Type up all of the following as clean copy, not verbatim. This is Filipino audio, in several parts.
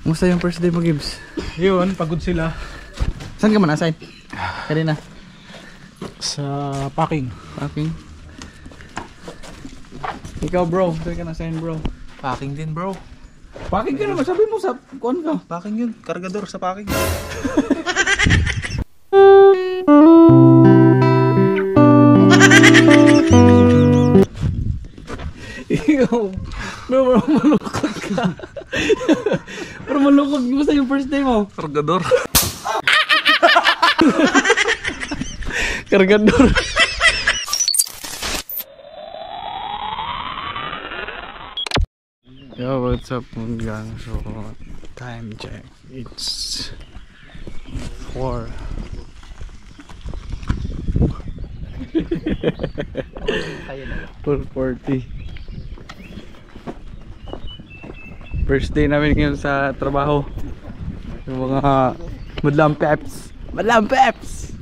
Musta yung first day mo, Gibbs? Yun, pagod sila. Saan ka man assign? Kanina? Sa packing. Packing? Ikaw bro, saan ka na-assign bro? Packing din bro. Packing ka naman, sabi mo sa kuwan ka. Packing yun, kargador sa packing. Ikaw, bro, malukod ka. Pero malukod, gusto yung first day mo? Kargador. Kargador. Yo, what's up gang? So, time check. It's 4. First day namin ngayon sa trabaho. Yung mga madlang peps. Madlang peps!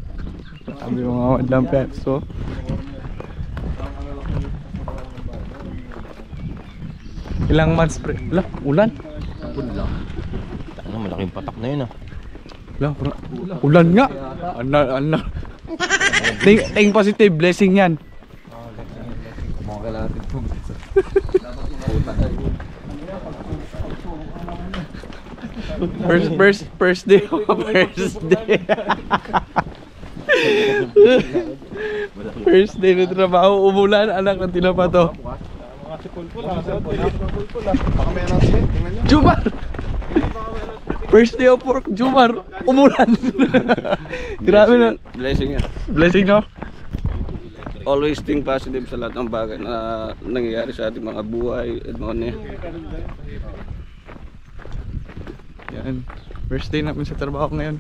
Sabi yung mga madlang peps. So, ilang months pre? Ulan? Ulan. Ano, malaking patak na yun ah. Ulan nga. Ano. Ting positive, blessing yan. First day. First day na trabaho, umulan, anak ng tinapa to. Jumar! First day of work, Jumar, umulan. Grabe na. Blessing yan. Blessing no? Always think positive sa lahat ng bagay na nangyayari sa ating mga buhay at mga niya. Yan. First day namin sa trabaho ngayon.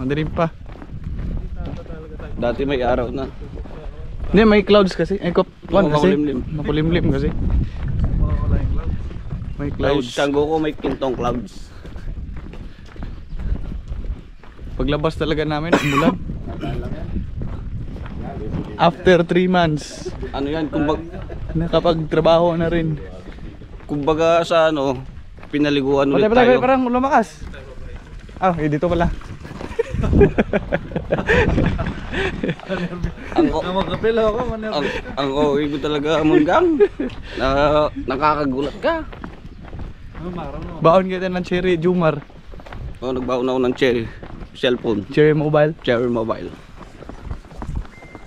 Madilim pa. Dati may araw na. Hindi, may clouds kasi. Ay, makulimlim. Makulimlim kasi. May clouds. Tanggo ko may kintong clouds. Paglabas talaga namin, umulan. After 3 months. Ano yan, kumbaga, nakapagtrabaho na rin. kumbaga sa ano, pinaliguan ulit Patay, tayo. parang lumakas. Dito pala. Ang OA ko talaga, Munggang. Nakakagulat ka. Baon kita ng cherry, Jumar. Nagbaon ako ng cherry cellphone. Cherry mobile. Cherry mobile.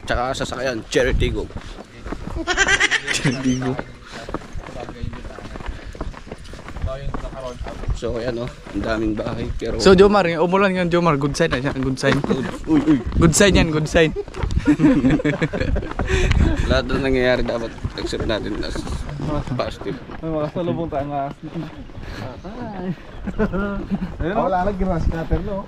Tsaka sasakyan, Cherry Tigo. Cherry Tigo. So ayan ang daming bahay pero So Jomar, umulan ngayon Jomar, good sign na siya, good sign. Uy. Good sign yan, good sign. Lahat na nangyayari dapat accept natin as positive. May makasalubong tayo nga. Wala na, grass cutter no?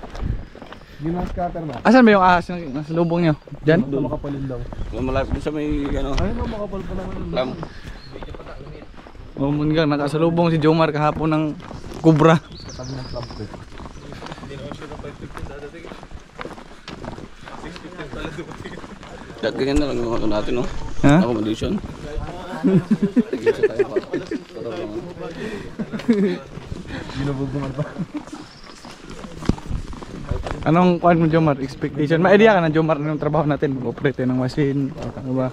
Grass cutter na. Asan ba yung ahas na nasa lubong niyo? Diyan? Makapalin daw. Malapit din sa may ano. Ayun no, makapal pa naman. Lam. Mungang nakasalubong si Jomar kahapon ng kubra. Sabi ng club ko. Dahil ganyan na lang yung ano natin no? Ha? Accommodation. Binububungan pa. Anong kuan mo Jomar? Expectation? May idea ka na Jomar ng trabaho natin? Mag-operate ng machine? Ano ba?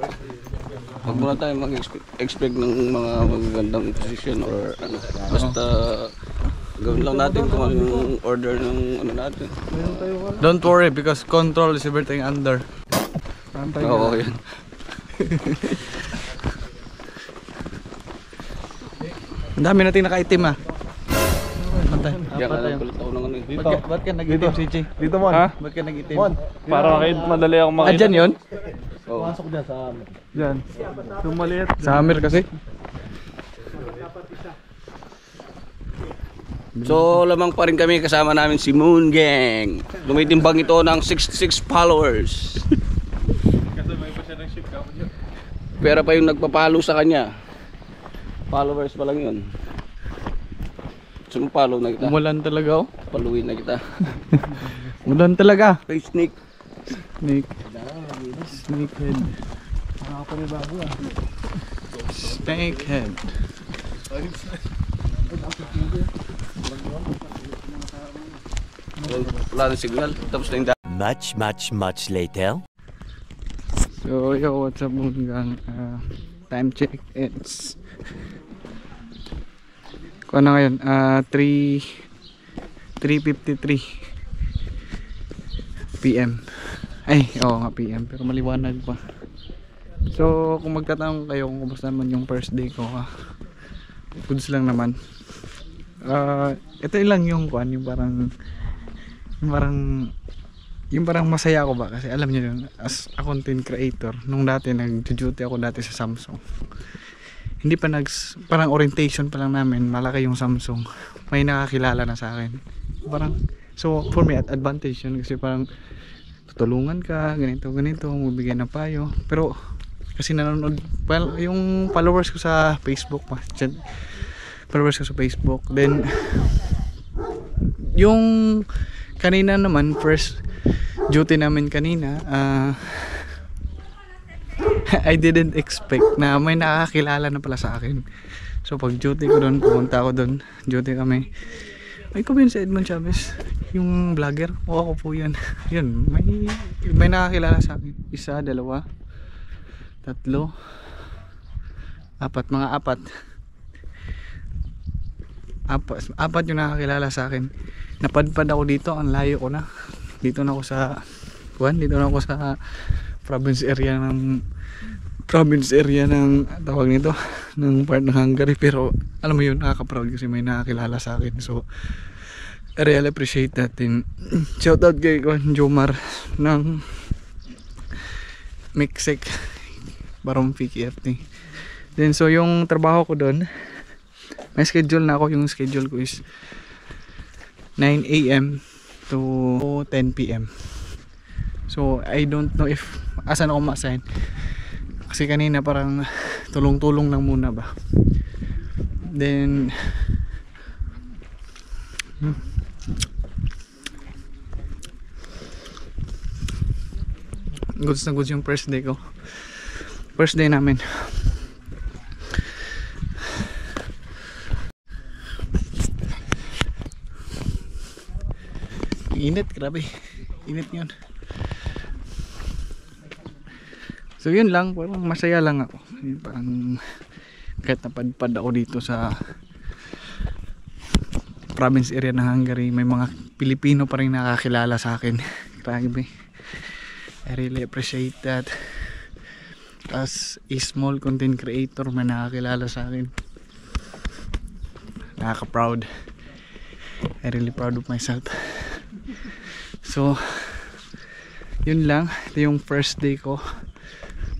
Huwag muna tayo mag-expect ng mga magagandang position or ano. Basta gawin lang natin kung ano yung order ng ano natin. Don't worry because control is everything under. Oo, yan. Ang dami natin nakaitim Pantay. Yan ka lang kulit ako ng ano. Ba't ka nag-itim CJ? Dito mo. Ha? Ba't ka nag-itim? Para madali akong makita. Dyan yun? Pasok dyan sa amin. Dyan. Sumaliit. Summer kasi. So lamang pa rin kami, kasama namin si Moon Gang. Lumitimbang ito ng 66 followers. Pera pa yung nagpapalo sa kanya. Followers pa lang yun. Sumupalo na kita. Umulan talaga Paluin na kita. Umulan talaga. Hey Snake. Snakehead. Snakehead. Wala na signal. Tapos na yung Much later. So yo, what's up mga gang? Time check, it's kung ano ngayon, 3:53 PM. Ay, oo nga PM, pero maliwanag pa. So kung magtatanong kayo kung kumusta naman yung first day ko, goods lang naman. Ito lang yung kuan, yung parang masaya ako ba, kasi alam niyo yun, as a content creator, nung dati nag-duty ako dati sa Samsung, hindi pa parang orientation pa lang namin, malaki yung Samsung, may nakakilala na sa akin, parang, so for me at advantage yun, kasi parang tutulungan ka, ganito, magbigay ng payo, pero kasi nanonood, well, yung followers ko sa Facebook pa, then yung kanina naman, first duty namin kanina, I didn't expect na may nakakilala na pala sa akin. So pag duty ko doon, pumunta ako doon, duty kami, may comment si Edmond Chavez, yung vlogger, o ako po yan. Yun, may nakakilala sa akin, isa, dalawa, tatlo, apat yung nakakilala sa akin. Napadpad ako dito, ang layo ko na. Dito na ako sa province area ng tawag nito, ng part ng Hungary, pero alam mo yun, nakaka-proud kasi may nakakilala sa akin. So I really appreciate that. Shout out kay Jomar ng Mexic Barong PKFT. Then so yung trabaho ko doon, may schedule na ako. Yung schedule ko is 9 AM to 10 PM. So I don't know if asan ako ma-assign, kasi kanina parang tulong-tulong lang muna ba. Then goods na goods yung first day ko, first day namin. Init, grabe. Init yun. So yun lang, parang masaya lang ako. Parang kahit napadpad ako dito sa province area ng Hungary, may mga Pilipino pa rin nakakilala sa akin. Grabe. I really appreciate that. As a small content creator, may nakakilala sa akin. Nakaka-proud. I really proud of myself. So yun lang, ito yung first day ko.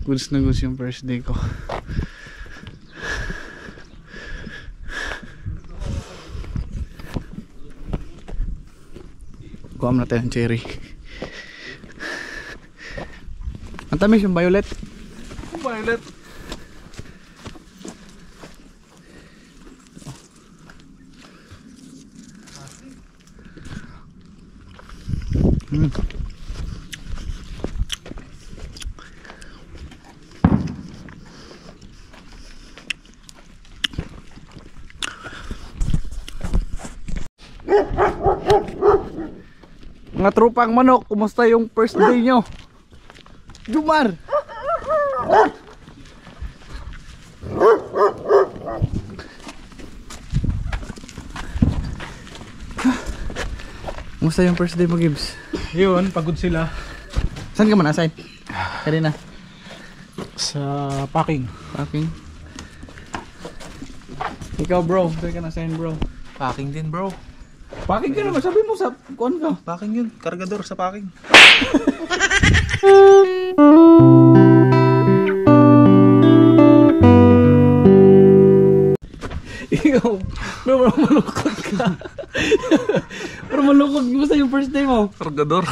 Goods na goods yung first day ko. Kuha mo natin ang cherry. Ang tamis yung violet. Violet. Mga tropang manok, kumusta yung first day nyo? Jomar! Kumusta yung first day mo, Gibbs? Yun, pagod sila. Saan ka man assign? Kanina? Sa packing. Packing? Ikaw bro, saan ka na-assign bro? Packing din bro. Packing ka naman, sabi mo sa kuan ka. Packing yun, kargador sa packing. Ikaw, bro, malungkot ka. Pero malungkot, kumusta yung first day mo? Kargador.